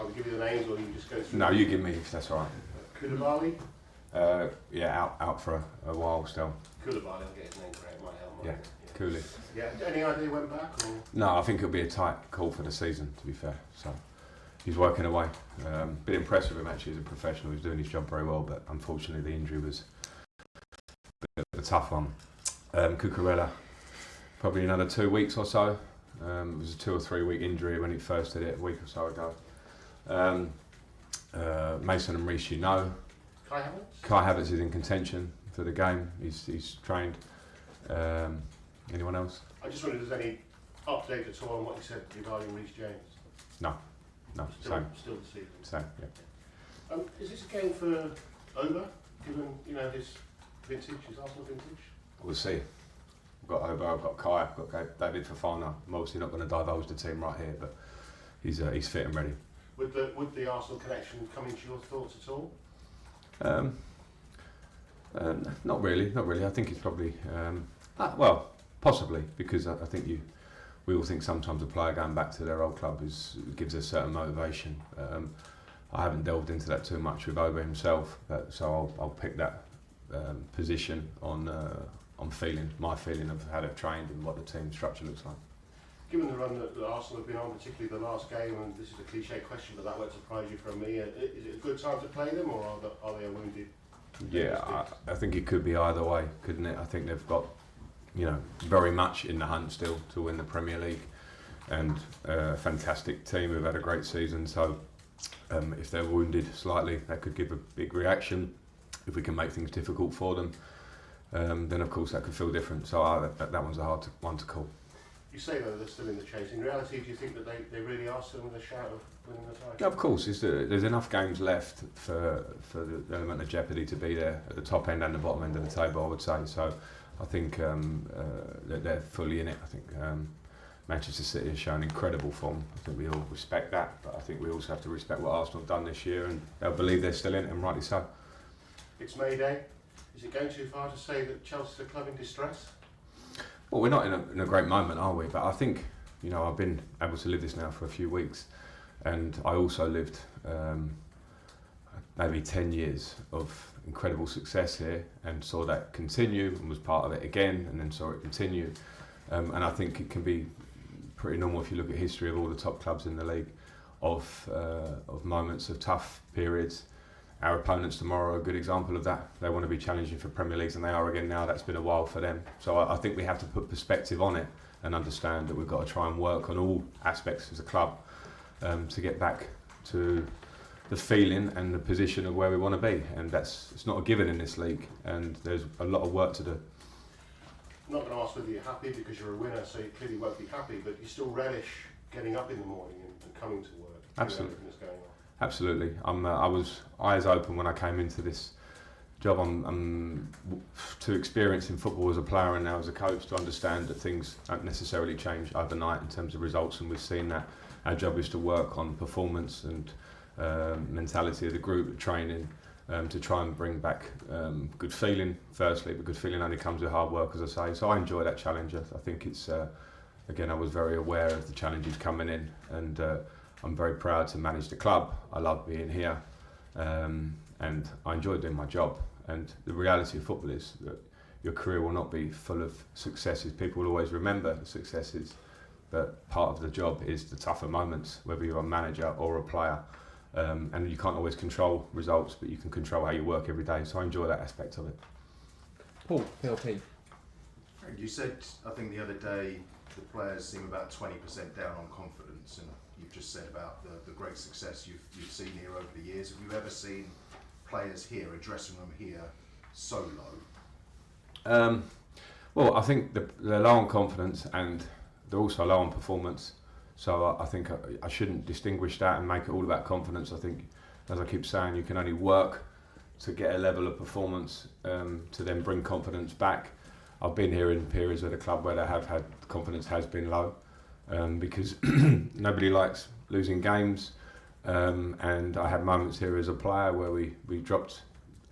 want to give you the names, or you just go through? No, you give me, if that's all right. Koulibaly? Yeah, out for a while still. Koulibaly, I'll get his name correct, might help. Yeah, Cooley. Yeah, any idea he went back? Or? No, I think it'll be a tight call for the season, to be fair. So he's working away. Been impressed with him actually as a professional. He's doing his job very well, but unfortunately the injury was a bit of a tough one. Cucurella, probably another 2 weeks or so. It was a 2 or 3 week injury when he first did it a week or so ago. Mason and Reece, you know. Kai Havertz? Kai Havertz is in contention for the game. He's trained. Anyone else? I just wondered if there's any update at all on what you said regarding Reece James. No, Still the season. Same, yeah. Is this a game for Auba, given his vintage, his Arsenal vintage? We'll see. I've got Auba, I've got Kai, I've got David Fofana. I'm obviously not going to divulge the team right here, but he's fit and ready. Would the Arsenal connection come into your thoughts at all? Not really. I think it's probably well, possibly, because I think we all think sometimes a player going back to their old club gives a certain motivation. I haven't delved into that too much with Auba himself, so I'll pick that position on my feeling of how they've trained and what the team structure looks like. Given the run that Arsenal have been on, particularly the last game, and this is a cliche question, but that won't surprise you from me, is it a good time to play them, or are they a wounded? Yeah, I think it could be either way, couldn't it? I think they've got, very much in the hunt still to win the Premier League, and a fantastic team who've had a great season. So if they're wounded slightly, that could give a big reaction. If we can make things difficult for them, then of course that could feel different. So that one's a hard one to call. You say though they're still in the chase. In reality, do you think that they really are still in the shout of winning the title? Yeah, of course, there's enough games left for the element of jeopardy to be there at the top end and the bottom end of the table, I would say. So I think they're fully in it. I think Manchester City has shown incredible form. I think we all respect that, but I think we also have to respect what Arsenal have done this year, and they'll believe they're still in it, and rightly so. It's May Day. Is it going too far to say that Chelsea's a club in distress? Well, we're not in a great moment, are we? But I think, I've been able to live this now for a few weeks, and I also lived maybe 10 years of incredible success here, and saw that continue, and was part of it again, and then saw it continue. And I think it can be pretty normal if you look at history of all the top clubs in the league, of moments of tough periods. Our opponents tomorrow are a good example of that. They want to be challenging for Premier Leagues, and they are again now. That's been a while for them. So I think we have to put perspective on it and understand that we've got to try and work on all aspects as a club to get back to the feeling and the position of where we want to be. And it's not a given in this league, and there's a lot of work to do. I'm not going to ask whether you're happy because you're a winner, so you clearly won't be happy, but you still relish getting up in the morning and coming to work. Absolutely. Everything that's going on. Absolutely. I was eyes open when I came into this job. I'm too experienced in football as a player and now as a coach to understand that things don't necessarily change overnight in terms of results, and we've seen that. Our job is to work on performance and mentality of the group, training, to try and bring back good feeling firstly, but good feeling only comes with hard work, as I say. So I enjoy that challenge. I think it's, again, I was very aware of the challenges coming in, and I'm very proud to manage the club. I love being here, and I enjoy doing my job. And the reality of football is that your career will not be full of successes. People will always remember the successes, but part of the job is the tougher moments, whether you're a manager or a player. And you can't always control results, but you can control how you work every day. So I enjoy that aspect of it. Paul, PLP. You said, I think the other day, the players seem about 20% down on confidence, and you've just said about the great success you've seen here over the years. Have you ever seen players here, a dressing room here, so low? Well, I think they're low on confidence, and they're also low on performance. So I think I shouldn't distinguish that and make it all about confidence. I think, as I keep saying, you can only work to get a level of performance to then bring confidence back. I've been here in periods with a club where they have had confidence has been low, because nobody likes losing games, and I had moments here as a player where we dropped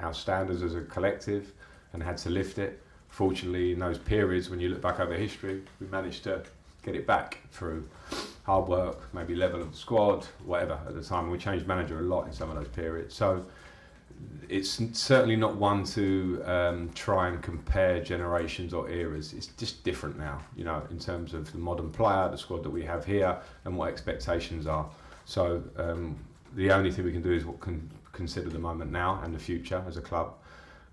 our standards as a collective and had to lift it. Fortunately, in those periods, when you look back over history, we managed to get it back through hard work, maybe level of the squad, whatever at the time. We changed manager a lot in some of those periods. So it's certainly not one to try and compare generations or eras. It's just different now, you know, in terms of the modern player, the squad that we have here, and what expectations are. So the only thing we can do is consider the moment now and the future as a club,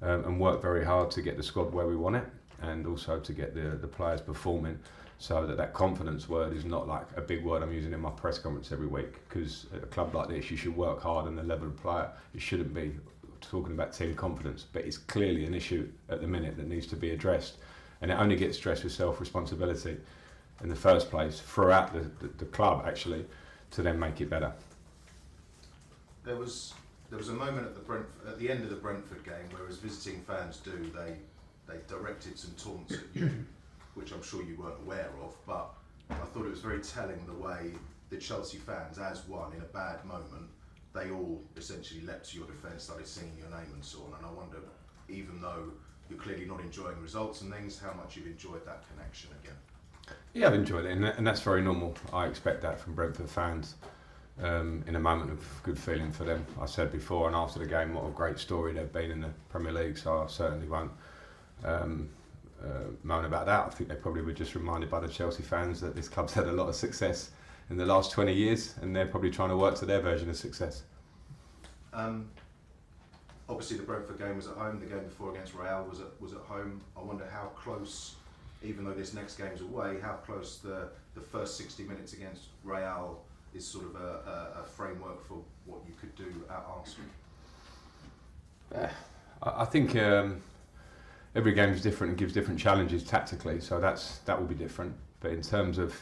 and work very hard to get the squad where we want it, and also to get the players performing, so that confidence word is not like a big word I'm using in my press conference every week, because at a club like this you should work hard on the level of player. It shouldn't be talking about team confidence, but it's clearly an issue at the minute that needs to be addressed, and it only gets addressed with self-responsibility in the first place throughout the club, actually, to then make it better. There was a moment at the end of the Brentford game where, as visiting fans do, they directed some taunts at you, which I'm sure you weren't aware of, but I thought it was very telling the way the Chelsea fans, as one, in a bad moment, they all essentially leapt to your defence, started singing your name and so on. And I wonder, even though you're clearly not enjoying results and things, how much you've enjoyed that connection again. Yeah, I've enjoyed it, and that's very normal. I expect that from Brentford fans in a moment of good feeling for them. I said before and after the game what a great story they've been in the Premier League, so I certainly won't moan about that. I think they probably were just reminded by the Chelsea fans that this club's had a lot of success in the last 20 years, and they're probably trying to work to their version of success. Obviously the Brentford game was at home, the game before against Real was at home. I wonder how close, even though this next game's away, how close the first 60 minutes against Real is sort of a framework for what you could do at Arsenal. I think every game is different and gives different challenges tactically, so that will be different. But in terms of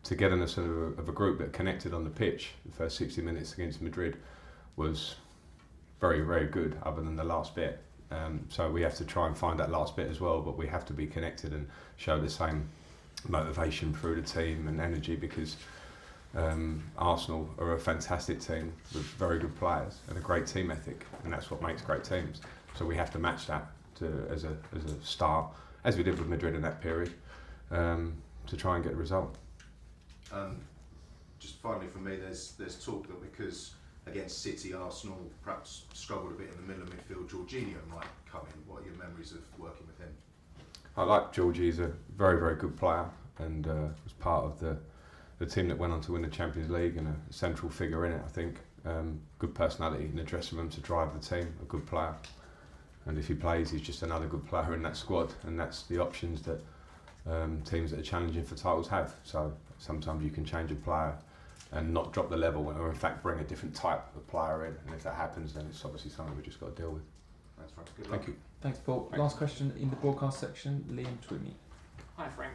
togetherness of a group that connected on the pitch, the first 60 minutes against Madrid was very, very good, other than the last bit. So we have to try and find that last bit as well, but we have to be connected and show the same motivation through the team and energy, because Arsenal are a fantastic team with very good players and a great team ethic, and that's what makes great teams. So we have to match that as a start, as we did with Madrid in that period, to try and get a result. Just finally for me, there's talk that because against City, Arsenal perhaps struggled a bit in the middle of midfield, Jorginho might come in. What are your memories of working with him? I like Georgie. He's a very, very good player, and was part of the team that went on to win the Champions League, and a central figure in it, I think. Good personality in the dressing room to drive the team, a good player. And if he plays, he's just another good player in that squad, and that's the options that teams that are challenging for titles have. So sometimes you can change a player and not drop the level, or in fact bring a different type of player in, and if that happens, then it's obviously something we've just got to deal with. That's right. Good luck. Thank you. Thanks, Paul. Thanks. Last question in the broadcast section, Liam Twomey. Hi Frank.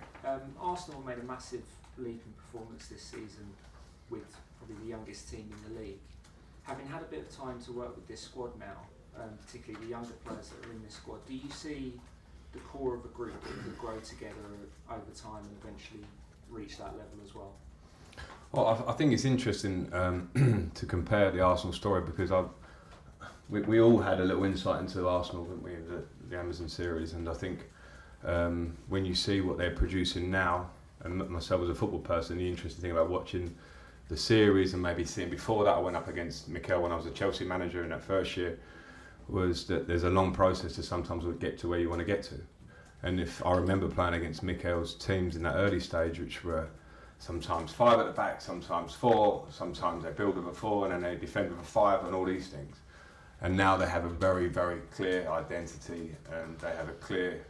Arsenal made a massive leap in performance this season with probably the youngest team in the league. Having had a bit of time to work with this squad now, particularly the younger players that are in this squad, do you see the core of a group that could grow together over time and eventually reach that level as well? Well, I think it's interesting to compare the Arsenal story, because we all had a little insight into Arsenal, didn't we, in the Amazon series, and I think when you see what they're producing now, and myself as a football person, the interesting thing about watching the series and maybe seeing before that, I went up against Mikel when I was a Chelsea manager in that first year, was that there's a long process to sometimes get to where you want to get to. And if I remember playing against Mikel's teams in that early stage, which were sometimes 5 at the back, sometimes 4, sometimes they build with a 4 and then they defend with a 5 and all these things. And now they have a very, very clear identity, and they have a clear,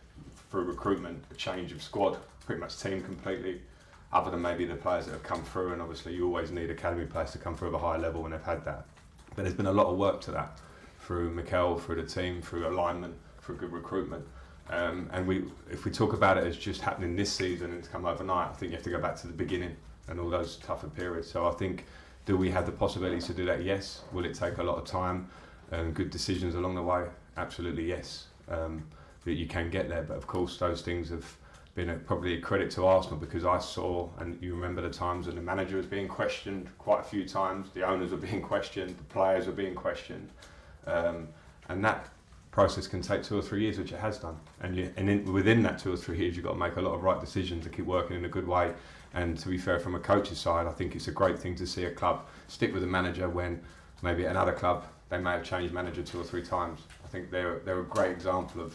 through recruitment, a change of squad, pretty much team completely, other than maybe the players that have come through, and obviously you always need academy players to come through at a higher level when they've had that. But there's been a lot of work to that, through Mikel, through the team, through alignment, through good recruitment. And if we talk about it as just happening this season and it's come overnight, I think you have to go back to the beginning and all those tougher periods. So I think, do we have the possibility to do that? Yes. Will it take a lot of time and good decisions along the way? Absolutely yes. But you can get there. But of course, those things have been probably a credit to Arsenal, because I saw, and you remember the times when the manager was being questioned quite a few times, the owners were being questioned, the players were being questioned, and that process can take 2 or 3 years, which it has done. Within that 2 or 3 years, you've got to make a lot of right decisions to keep working in a good way. And to be fair, from a coach's side, I think it's a great thing to see a club stick with a manager when maybe at another club they may have changed manager 2 or 3 times. I think they're a great example of